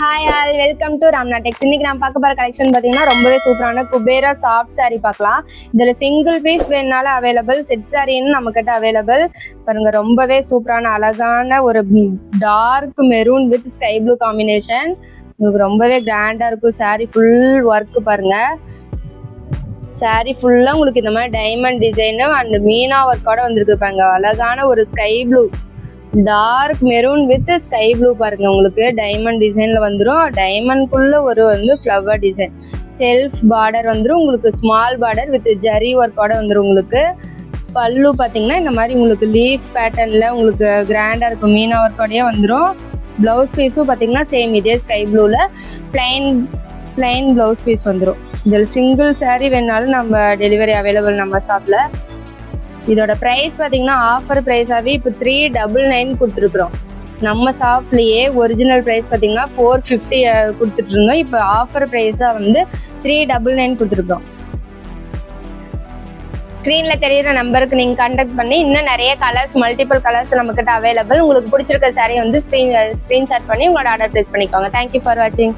Hi all, welcome to ராம்னா டெக்ஸ். இன்னைக்கு நான் பார்க்க போகிற கலெக்ஷன் பார்த்தீங்கன்னா ரொம்பவே சூப்பரான குபேரா சாஃப்ட் சாரீ பார்க்கலாம். இதில் சிங்கிள் பீஸ் வேணுனாலும் அவைலபிள், செட் சாரின்னு நம்மக்கிட்ட அவைலபிள். பாருங்க, ரொம்பவே சூப்பரான அழகான ஒரு dark maroon with sky blue combination. உங்களுக்கு ரொம்பவே கிராண்டாக இருக்கும். சாரீ ஃபுல் ஒர்க்கு பாருங்க. சாரீ ஃபுல்லாக உங்களுக்கு இந்த மாதிரி டைமண்ட் டிசைனு அண்ட் மீனா ஒர்க்கோட வந்திருக்கு பாருங்க. அழகான ஒரு sky blue, dark maroon with sky blue பாருங்க. உங்களுக்கு டைமண்ட் டிசைன்ல வந்துடும். டைமண்ட்குள்ள ஒரு ஃப்ளவர் டிசைன், செல்ஃப் பார்டர் வந்துடும். உங்களுக்கு ஸ்மால் பார்டர் வித் ஜரி ஒர்க்கோட வந்துடும். உங்களுக்கு பல்லு பார்த்தீங்கன்னா இந்த மாதிரி உங்களுக்கு லீஃப் பேட்டர்ன்ல உங்களுக்கு கிராண்டா இருக்கும். மீனா ஒர்க்கோடயே வந்துடும். பிளவுஸ் பீஸும் பார்த்தீங்கன்னா சேம் இதே ஸ்கை ப்ளூல பிளைன் பிளவுஸ் பீஸ் வந்துடும். இதில் சிங்கிள் சாரீ வேணாலும் நம்ம டெலிவரி அவைலபிள் நம்ம ஷாப்ல. இதோட ப்ரைஸ் பார்த்தீங்கன்னா ஆஃபர் ப்ரைஸாகவே இப்போ 399 கொடுத்துருக்குறோம். நம்ம ஷாப்லேயே ஒரிஜினல் ப்ரைஸ் பார்த்தீங்கன்னா 450 கொடுத்துட்டு இருந்தோம். இப்போ ஆஃபர் ப்ரைஸாக 399 கொடுத்துருக்குறோம். ஸ்க்ரீனில் தெரியிற நம்பருக்கு நீங்கள் கான்டாக்ட் பண்ணி இன்னும் நிறைய கலர்ஸ், மல்டிபிள் கலர்ஸ் நம்மக்கிட்ட அவைலபிள். உங்களுக்கு பிடிச்சிருக்க சாரீ ஸ்க்ரீன்ஷாட் பண்ணி உங்களோட ஆர்டர் ப்ளேஸ் பண்ணிக்கோங்க. தேங்க்யூ ஃபார் வாட்சிங்.